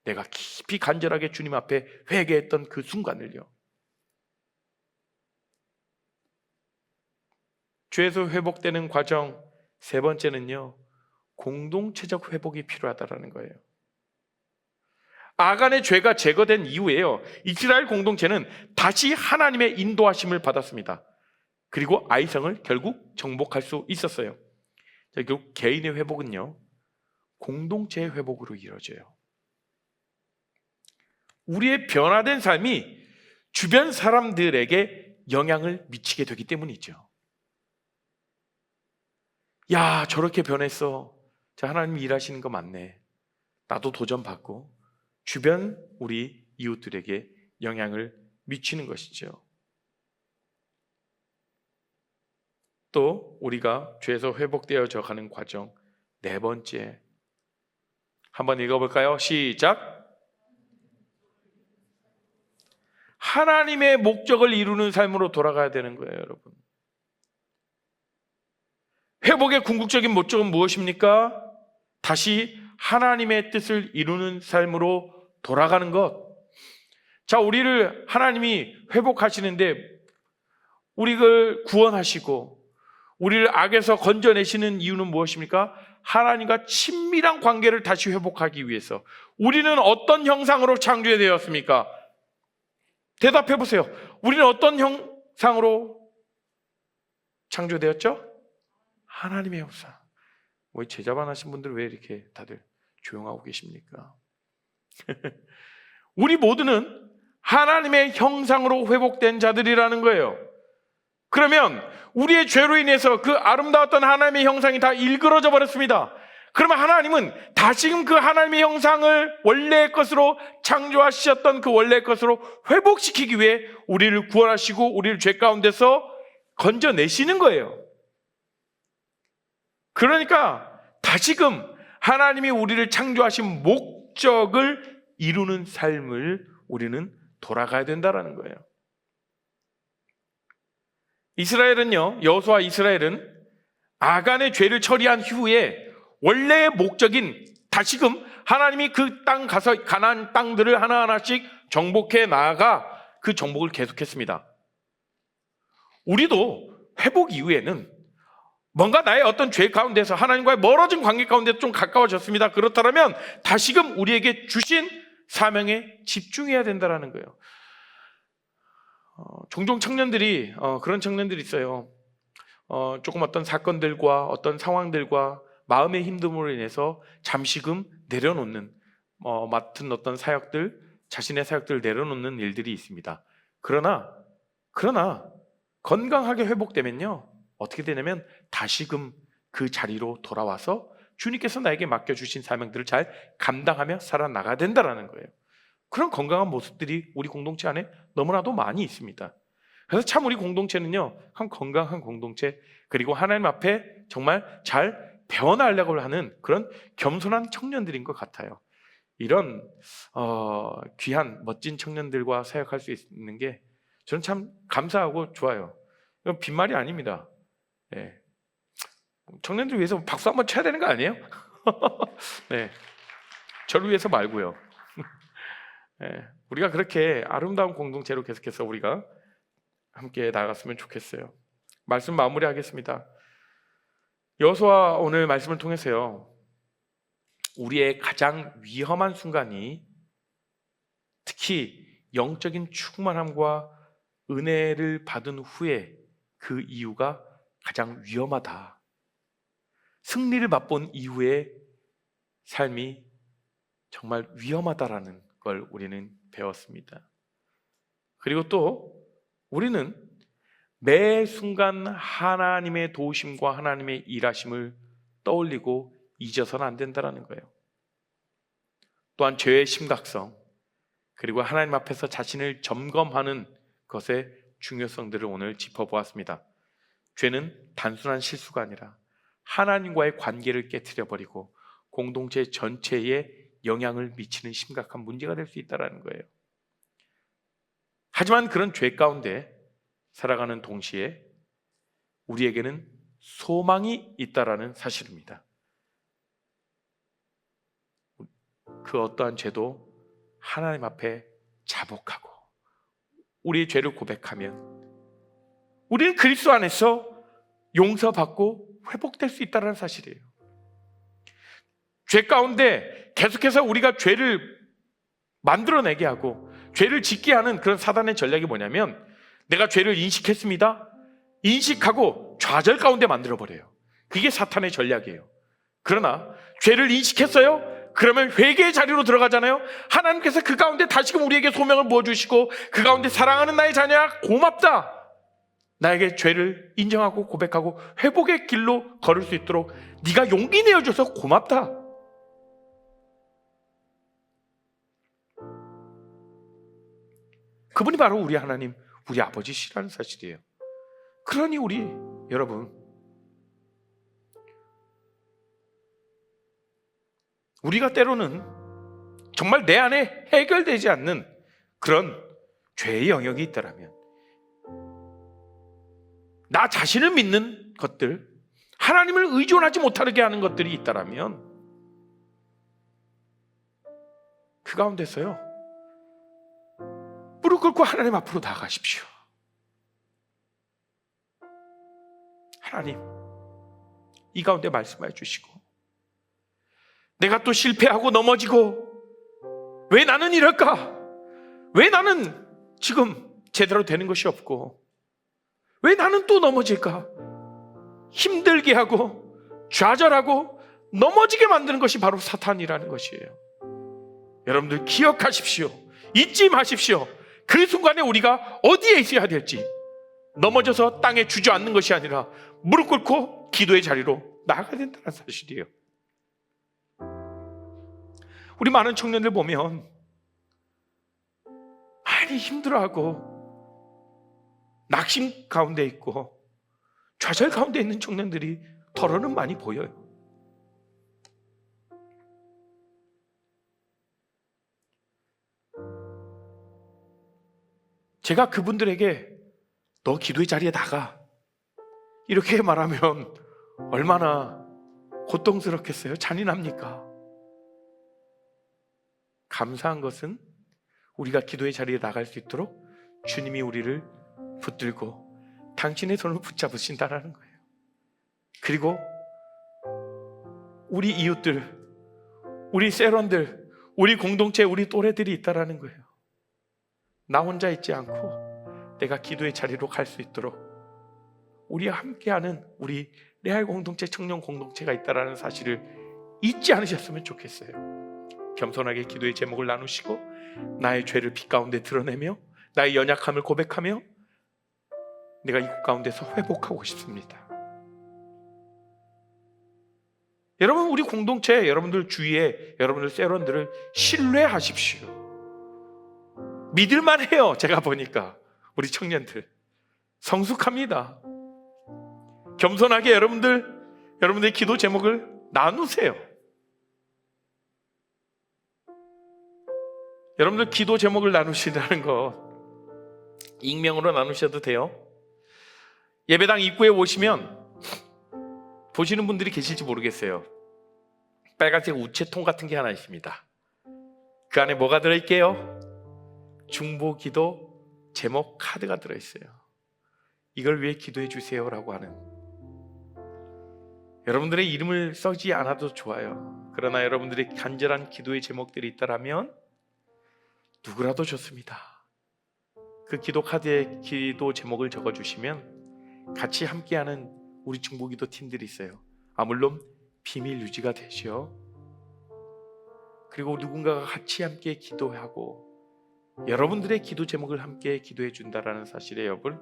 내가 깊이 간절하게 주님 앞에 회개했던 그 순간을요. 죄에서 회복되는 과정 세 번째는요, 공동체적 회복이 필요하다는 거예요. 아간의 죄가 제거된 이후에요, 이스라엘 공동체는 다시 하나님의 인도하심을 받았습니다. 그리고 아이성을 결국 정복할 수 있었어요. 결국 개인의 회복은요, 공동체의 회복으로 이루어져요. 우리의 변화된 삶이 주변 사람들에게 영향을 미치게 되기 때문이죠. 야, 저렇게 변했어. 자, 하나님이 일하시는 거 맞네. 나도 도전받고 주변 우리 이웃들에게 영향을 미치는 것이죠. 또 우리가 죄에서 회복되어져 가는 과정 네 번째, 한번 읽어볼까요? 시작. 하나님의 목적을 이루는 삶으로 돌아가야 되는 거예요, 여러분. 회복의 궁극적인 목적은 무엇입니까? 다시 하나님의 뜻을 이루는 삶으로 돌아가는 것. 자, 우리를 하나님이 회복하시는데 우리를 구원하시고 우리를 악에서 건져내시는 이유는 무엇입니까? 하나님과 친밀한 관계를 다시 회복하기 위해서. 우리는 어떤 형상으로 창조되었습니까? 대답해 보세요. 우리는 어떤 형상으로 창조되었죠? 하나님의 형상. 왜 제자반 하신 분들 왜 이렇게 다들 조용하고 계십니까? 우리 모두는 하나님의 형상으로 회복된 자들이라는 거예요. 그러면 우리의 죄로 인해서 그 아름다웠던 하나님의 형상이 다 일그러져 버렸습니다. 그러면 하나님은 다시금 그 하나님의 형상을 원래의 것으로 창조하셨던 그 원래의 것으로 회복시키기 위해 우리를 구원하시고 우리를 죄 가운데서 건져내시는 거예요. 그러니까 다시금 하나님이 우리를 창조하신 목적을 이루는 삶을 우리는 돌아가야 된다는 거예요. 여호수아 이스라엘은 아간의 죄를 처리한 후에 원래의 목적인 다시금 하나님이 그 땅 가서 가나안 땅들을 하나하나씩 정복해 나아가 그 정복을 계속했습니다. 우리도 회복 이후에는 뭔가 나의 어떤 죄 가운데서 하나님과의 멀어진 관계 가운데 좀 가까워졌습니다. 그렇다면 다시금 우리에게 주신 사명에 집중해야 된다는 거예요. 종종 청년들이 그런 청년들이 있어요. 조금 어떤 사건들과 어떤 상황들과 마음의 힘듦으로 인해서 잠시금 내려놓는 맡은 어떤 사역들, 자신의 사역들을 내려놓는 일들이 있습니다. 그러나 건강하게 회복되면요 어떻게 되냐면 다시금 그 자리로 돌아와서 주님께서 나에게 맡겨주신 사명들을 잘 감당하며 살아나가야 된다는 거예요. 그런 건강한 모습들이 우리 공동체 안에 너무나도 많이 있습니다. 그래서 참 우리 공동체는요 한 건강한 공동체, 그리고 하나님 앞에 정말 잘 배워나가려고 하는 그런 겸손한 청년들인 것 같아요. 이런 귀한 멋진 청년들과 사역할 수 있는 게 저는 참 감사하고 좋아요. 이건 빈말이 아닙니다. 네. 청년들 위해서 박수 한번 쳐야 되는 거 아니에요? 네. 저를 위해서 말고요. 네. 우리가 그렇게 아름다운 공동체로 계속해서 우리가 함께 나갔으면 좋겠어요. 말씀 마무리하겠습니다. 여호수아 오늘 말씀을 통해서요 우리의 가장 위험한 순간이 특히 영적인 충만함과 은혜를 받은 후에 그 이유가 가장 위험하다. 승리를 맛본 이후의 삶이 정말 위험하다라는 걸 우리는 배웠습니다. 그리고 또 우리는 매 순간 하나님의 도우심과 하나님의 일하심을 떠올리고 잊어서는 안 된다는 거예요. 또한 죄의 심각성, 그리고 하나님 앞에서 자신을 점검하는 것의 중요성들을 오늘 짚어보았습니다. 죄는 단순한 실수가 아니라 하나님과의 관계를 깨트려버리고 공동체 전체에 영향을 미치는 심각한 문제가 될 수 있다는 거예요. 하지만 그런 죄 가운데 살아가는 동시에 우리에게는 소망이 있다라는 사실입니다. 그 어떠한 죄도 하나님 앞에 자복하고 우리의 죄를 고백하면 우리는 그리스도 안에서 용서받고 회복될 수 있다는 사실이에요. 죄 가운데 계속해서 우리가 죄를 만들어내게 하고 죄를 짓게 하는 그런 사단의 전략이 뭐냐면 내가 죄를 인식했습니다. 인식하고 좌절 가운데 만들어버려요. 그게 사탄의 전략이에요. 그러나 죄를 인식했어요? 그러면 회개의 자리로 들어가잖아요. 하나님께서 그 가운데 다시금 우리에게 소명을 부어주시고 그 가운데 사랑하는 나의 자녀야 고맙다. 나에게 죄를 인정하고 고백하고 회복의 길로 걸을 수 있도록 네가 용기 내어줘서 고맙다. 그분이 바로 우리 하나님, 우리 아버지시라는 사실이에요. 그러니 우리 여러분, 우리가 때로는 정말 내 안에 해결되지 않는 그런 죄의 영역이 있다라면, 나 자신을 믿는 것들, 하나님을 의존하지 못하게 하는 것들이 있다라면 그 가운데서요, 무릎 꿇고 하나님 앞으로 나아가십시오. 하나님, 이 가운데 말씀해 주시고, 내가 또 실패하고 넘어지고 왜 나는 이럴까? 왜 나는 지금 제대로 되는 것이 없고 왜 나는 또 넘어질까? 힘들게 하고 좌절하고 넘어지게 만드는 것이 바로 사탄이라는 것이에요. 여러분들 기억하십시오. 잊지 마십시오. 그 순간에 우리가 어디에 있어야 될지, 넘어져서 땅에 주저앉는 것이 아니라 무릎 꿇고 기도의 자리로 나아가야 된다는 사실이에요. 우리 많은 청년들 보면 많이 힘들어하고 낙심 가운데 있고 좌절 가운데 있는 청년들이 덜어는 많이 보여요. 제가 그분들에게 너 기도의 자리에 나가 이렇게 말하면 얼마나 고통스럽겠어요? 잔인합니까? 감사한 것은 우리가 기도의 자리에 나갈 수 있도록 주님이 우리를 붙들고 당신의 손을 붙잡으신다는 거예요. 그리고 우리 이웃들, 우리 세런들, 우리 공동체, 우리 또래들이 있다는 거예요. 나 혼자 있지 않고 내가 기도의 자리로 갈 수 있도록 우리와 함께하는 우리 레알 공동체, 청년 공동체가 있다는 사실을 잊지 않으셨으면 좋겠어요. 겸손하게 기도의 제목을 나누시고 나의 죄를 빛 가운데 드러내며 나의 연약함을 고백하며 내가 이곳 가운데서 회복하고 싶습니다. 여러분, 우리 공동체, 여러분들 주위에 여러분들 세런들을 신뢰하십시오. 믿을만 해요. 제가 보니까 우리 청년들 성숙합니다. 겸손하게 여러분들의 기도 제목을 나누세요. 여러분들 기도 제목을 나누시라는 거 익명으로 나누셔도 돼요. 예배당 입구에 오시면 보시는 분들이 계실지 모르겠어요. 빨간색 우체통 같은 게 하나 있습니다. 그 안에 뭐가 들어있게요? 중보기도 제목 카드가 들어있어요. 이걸 위해 기도해 주세요라고 하는, 여러분들의 이름을 써지 않아도 좋아요. 그러나 여러분들의 간절한 기도의 제목들이 있다면 누구라도 좋습니다. 그 기도 카드에 기도 제목을 적어주시면 같이 함께하는 우리 중보기도 팀들이 있어요. 물론 비밀 유지가 되죠. 그리고 누군가가 같이 함께 기도하고 여러분들의 기도 제목을 함께 기도해 준다라는 사실에 여러분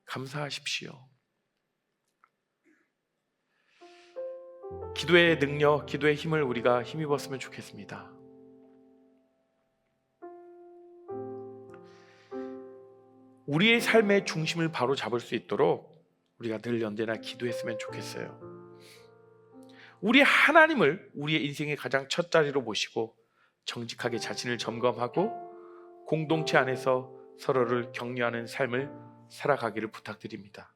감사하십시오. 기도의 능력, 기도의 힘을 우리가 힘입었으면 좋겠습니다. 우리의 삶의 중심을 바로 잡을 수 있도록 우리가 늘 언제나 기도했으면 좋겠어요. 우리 하나님을 우리의 인생의 가장 첫 자리로 모시고 정직하게 자신을 점검하고 공동체 안에서 서로를 격려하는 삶을 살아가기를 부탁드립니다.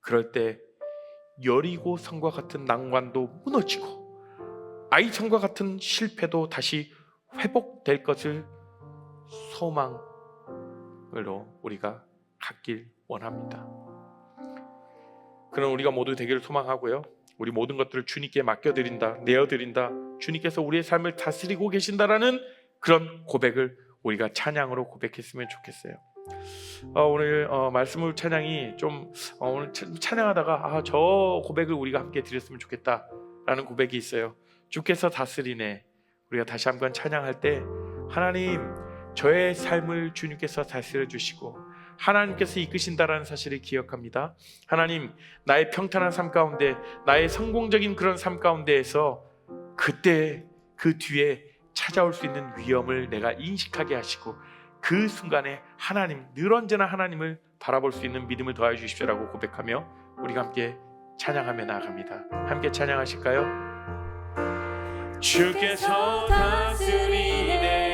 그럴 때 여리고 성과 같은 난관도 무너지고 아이성과 같은 실패도 다시 회복될 것을 소망으로 우리가 갖길 원합니다. 그런 우리가 모두 되기를 소망하고요. 우리 모든 것들을 주님께 맡겨드린다, 내어드린다, 주님께서 우리의 삶을 다스리고 계신다라는 그런 고백을 우리가 찬양으로 고백했으면 좋겠어요. 오늘 말씀을 찬양이 좀 오늘 찬양하다가 저 고백을 우리가 함께 드렸으면 좋겠다라는 고백이 있어요. 주께서 다스리네. 우리가 다시 한번 찬양할 때 하나님, 저의 삶을 주님께서 다스려 주시고 하나님께서 이끄신다라는 사실을 기억합니다. 하나님, 나의 평탄한 삶 가운데, 나의 성공적인 그런 삶 가운데에서 그때 그 뒤에 찾아올 수 있는 위험을 내가 인식하게 하시고 그 순간에 하나님, 늘 언제나 하나님을 바라볼 수 있는 믿음을 더하여 주십시오라고 고백하며 우리가 함께 찬양하며 나아갑니다. 함께 찬양하실까요? 주께서 다스리네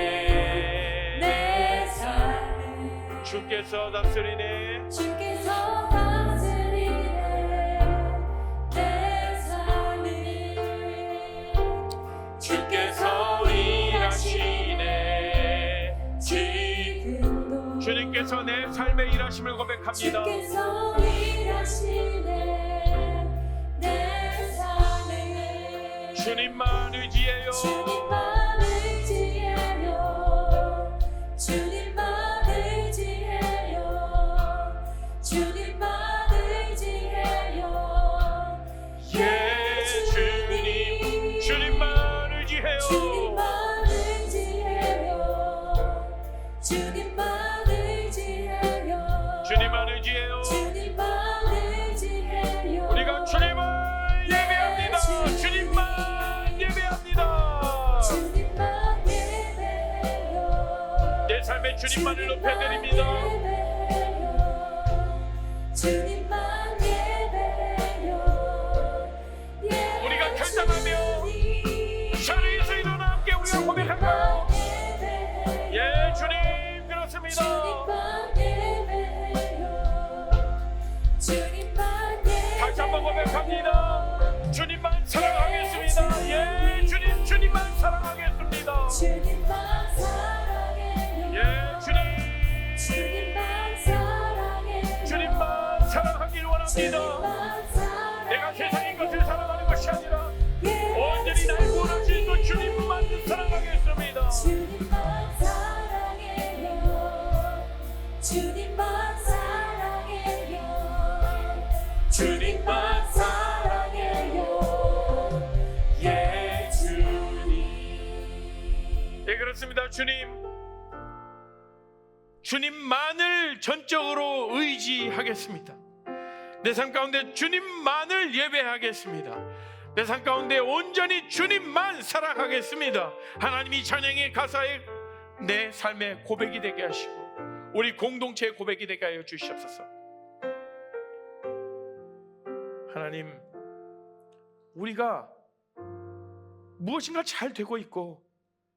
내 삶, 주께서 다스리네, 주께서 다스리네 내 삶을, 주께서 주께서 내 삶의 일하심을 고백합니다. 주께서 일하시네 내 삶에 주님만 의지해요. 주님만 의지해요 주님만 의지해요 주님만 의지해요 예, 주님, 주님만 의지해요. 주님만 의지해요 주님만 의지해요 주님만 의지해요. 주님만 의지해요 우리가 주님을 예배합니다. 주님만 예배합니다. 주님만 예배해요 내 삶의 주님만을 높여드립니다. 주님만 예배해요 우리가 결단하며 자리에서 일어나 함께 우리가 고백할까요? 예, 주님, 그렇습니다. 다시 한번 고백합니다. 주님만 사랑하겠습니다. 예, 주님, 주님만 사랑하겠습니다. 주님만 사랑해요 예, 주님, 주님만 사랑해요 주님만 사랑하길 원합니다. 주님만 사랑해요 내가 세상인 것을 사랑하는 것이 아니라 온전히 날 구원하신 그 주님만 사랑하겠습니다. 주님만 사랑해요 주님만 사랑해요 주님만 사랑해요 예 주님 예, 그렇습니다. 주님만을 전적으로 의지하겠습니다. 내 삶 가운데 주님만을 예배하겠습니다. 내 삶 가운데 온전히 주님만 사랑하겠습니다. 하나님이 찬양의 가사에 내 삶의 고백이 되게 하시고 우리 공동체의 고백이 되게 하여 주시옵소서. 하나님, 우리가 무엇인가 잘 되고 있고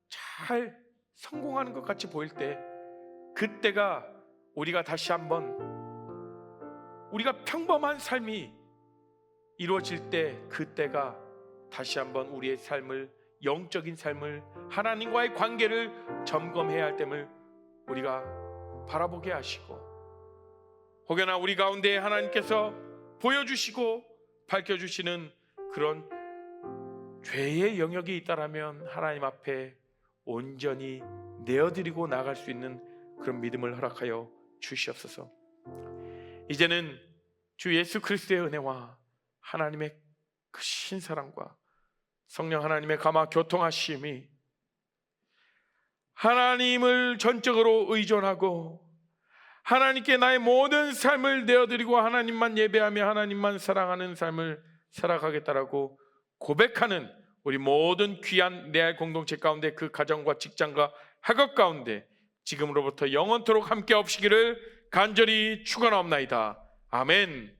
잘 성공하는 것 같이 보일 때, 그때가 우리가 다시 한번 우리가 평범한 삶이 이루어질 때, 그때가 다시 한번 우리의 삶을, 영적인 삶을, 하나님과의 관계를 점검해야 할 때를 우리가 바라보게 하시고, 혹여나 우리 가운데 하나님께서 보여주시고 밝혀주시는 그런 죄의 영역이 있다라면 하나님 앞에 온전히 내어드리고 나갈 수 있는 그런 믿음을 허락하여 주시옵소서. 이제는 주 예수 그리스도의 은혜와 하나님의 크신 사랑과 성령 하나님의 감화 교통하심이, 하나님을 전적으로 의존하고 하나님께 나의 모든 삶을 내어드리고 하나님만 예배하며 하나님만 사랑하는 삶을 살아가겠다라고 고백하는 우리 모든 귀한 레알 공동체 가운데, 그 가정과 직장과 학업 가운데 지금으로부터 영원토록 함께 없시기를 간절히 축원하옵나이다. 아멘.